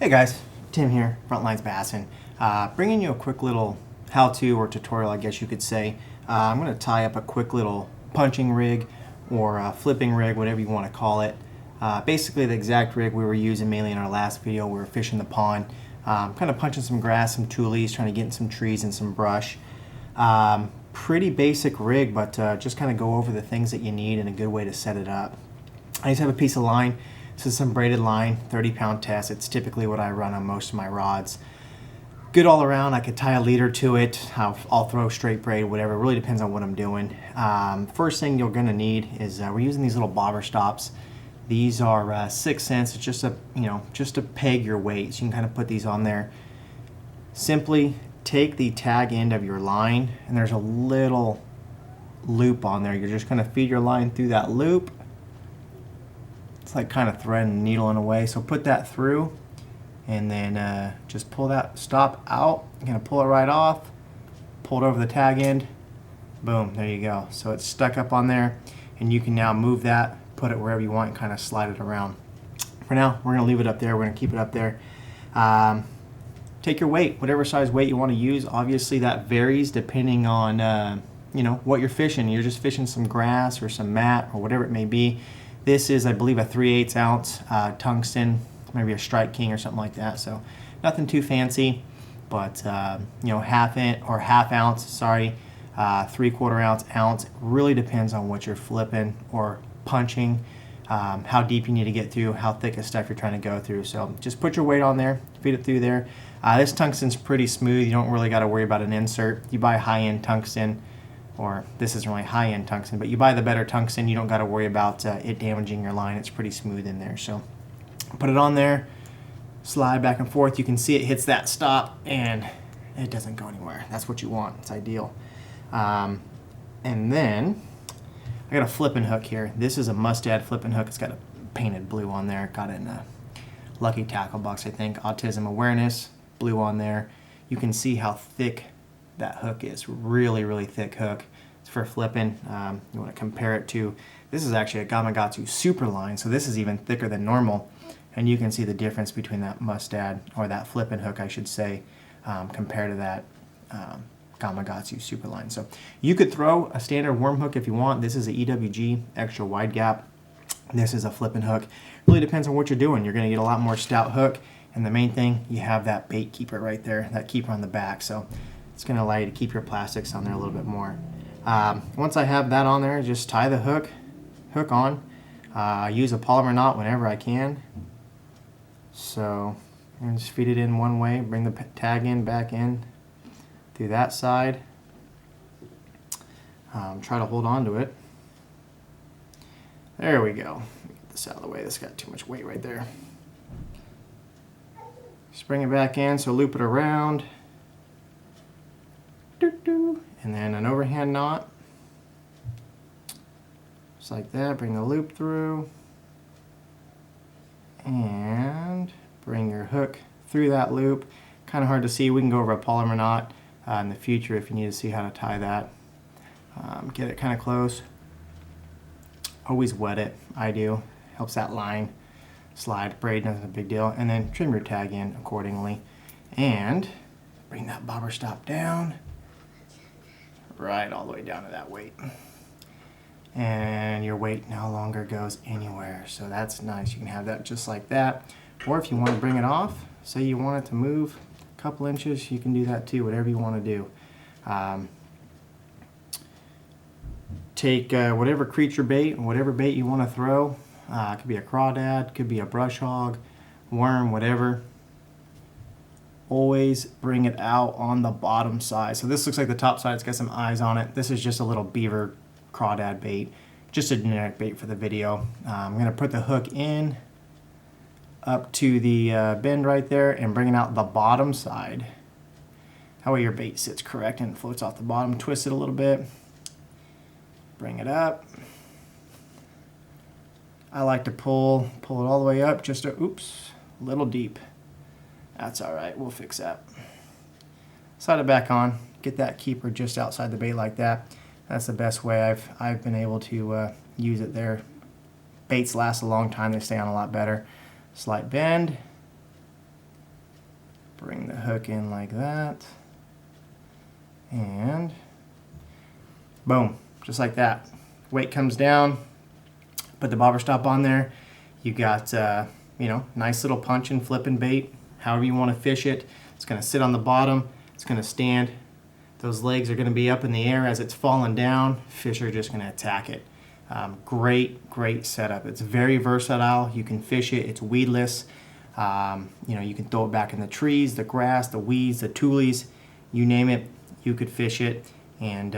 Hey guys, Tim here, Frontlines Bassin. Bringing you a quick little how-to or tutorial, I guess you could say. I'm going to tie up a quick little punching rig or flipping rig, whatever you want to call it. Basically the exact rig we were using mainly in our last video. We were fishing the pond, kind of punching some grass, some tulies, trying to get in some trees and some brush. Pretty basic rig, but just kind of go over the things that you need and a good way to set it up. I just have a piece of line. This is some braided line, 30-pound test. It's typically what I run on most of my rods. Good all around. I could tie a leader to it. I'll throw straight braid, whatever. It really depends on what I'm doing. First thing you're going to need is we're using these little bobber stops. These are 6 cents. It's just just to peg your weight. So you can kind of put these on there. Simply take the tag end of your line, and there's a little loop on there. You're just going to feed your line through that loop. It's like kind of thread and needle in a way. So put that through and then just pull that stop out. You're going to pull it right off, pull it over the tag end. Boom, there you go. So it's stuck up on there, and you can now move that, put it wherever you want, and kind of slide it around. For now, we're going to leave it up there. We're going to keep it up there. Take your weight, whatever size weight you want to use. Obviously that varies depending on what you're fishing. You're just fishing some grass or some mat or whatever it may be. This is, I believe, a 3/8 ounce tungsten, maybe a Strike King or something like that. So nothing too fancy, but half ounce, sorry, 3/4 ounce. It really depends on what you're flipping or punching, how deep you need to get through, how thick of stuff you're trying to go through. So just put your weight on there, feed it through there. This tungsten's pretty smooth. You don't really got to worry about an insert. You buy high-end tungsten, or this isn't really high-end tungsten, but you buy the better tungsten, you don't got to worry about it damaging your line. It's pretty smooth in there. So put it on there, slide back and forth. You can see it hits that stop and it doesn't go anywhere. That's what you want. It's ideal. And then I got a flipping hook here. This is a Mustad flipping hook. It's got a painted blue on there. Got it in a Lucky Tackle box, I think. Autism Awareness, blue on there. You can see how thick that hook is. Really, really thick hook. It's for flipping. You want to compare it to, this is actually a Gamakatsu Super line, so this is even thicker than normal. And you can see the difference between that Mustad, or that flipping hook, I should say, compared to that Gamakatsu Super line. So you could throw a standard worm hook if you want. This is a EWG extra wide gap. This is a flipping hook. Really depends on what you're doing. You're going to get a lot more stout hook, and the main thing, you have that bait keeper right there, that keeper on the back. So it's going to allow you to keep your plastics on there a little bit more. Once I have that on there, just tie the hook on. Use a polymer knot whenever I can. So I'm going to just feed it in one way, bring the tag in, back in through that side. Try to hold on to it. There we go. Get this out of the way. This got too much weight right there. Just bring it back in, so loop it around. And then an overhand knot. Just like that. Bring the loop through. And bring your hook through that loop. Kind of hard to see. We can go over a polymer knot in the future if you need to see how to tie that. Get it kind of close. Always wet it. I do. Helps that line slide. Braid isn't a big deal. And then trim your tag in accordingly. And bring that bobber stop down. Right all the way down to that weight. And your weight no longer goes anywhere. So that's nice. You can have that just like that. Or if you want to bring it off, say you want it to move a couple inches, you can do that too, whatever you want to do. Take whatever creature bait, whatever bait you want to throw. It could be a crawdad, could be a brush hog, worm, whatever. Always bring it out on the bottom side. So this looks like the top side. It's got some eyes on it. This is just a little beaver crawdad bait, just a generic bait for the video. I'm going to put the hook in up to the bend right there and bring it out the bottom side. That way your bait sits correct and floats off the bottom. Twist it a little bit. Bring it up. I like to pull it all the way up, just a little deep. That's all right, we'll fix that. Slide it back on, get that keeper just outside the bait like that. That's the best way I've been able to use it there. Baits last a long time, they stay on a lot better. Slight bend, bring the hook in like that, and boom, just like that. Weight comes down, put the bobber stop on there. You got, you know, nice little punch and flipping bait, however you want to fish it. It's going to sit on the bottom, it's going to stand. Those legs are going to be up in the air as it's falling down. Fish are just going to attack it. Great setup. It's very versatile. You can fish it. It's weedless. You know, you can throw it back in the trees, the grass, the weeds, the tules, you name it, you could fish it. And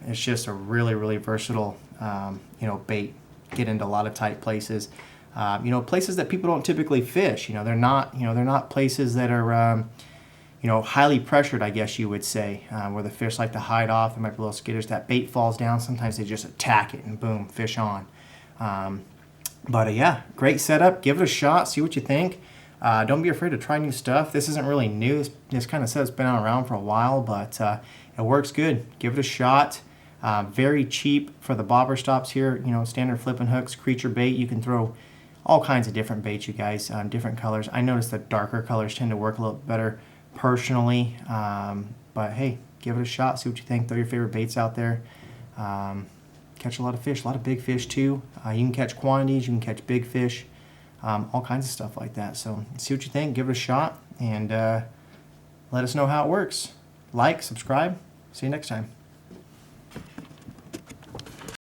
it's just a really versatile, you know, bait. Get into a lot of tight places. You know, places that people don't typically fish. You know, they're not places that are, you know, highly pressured, I guess you would say, where the fish like to hide off. There might be little skitters. That bait falls down. Sometimes they just attack it and boom, fish on. But yeah, great setup. Give it a shot. See what you think. Don't be afraid to try new stuff. This isn't really new. This kind of setup's been around for a while, but it works good. Give it a shot. Very cheap for the bobber stops here. You know, standard flipping hooks, creature bait. You can throw all kinds of different baits, you guys, different colors. I noticed that darker colors tend to work a little better personally, but hey, give it a shot. See what you think. Throw your favorite baits out there. Catch a lot of fish, a lot of big fish too. You can catch quantities. You can catch big fish. All kinds of stuff like that. So see what you think, give it a shot, and let us know how it works. Like, subscribe. See you next time.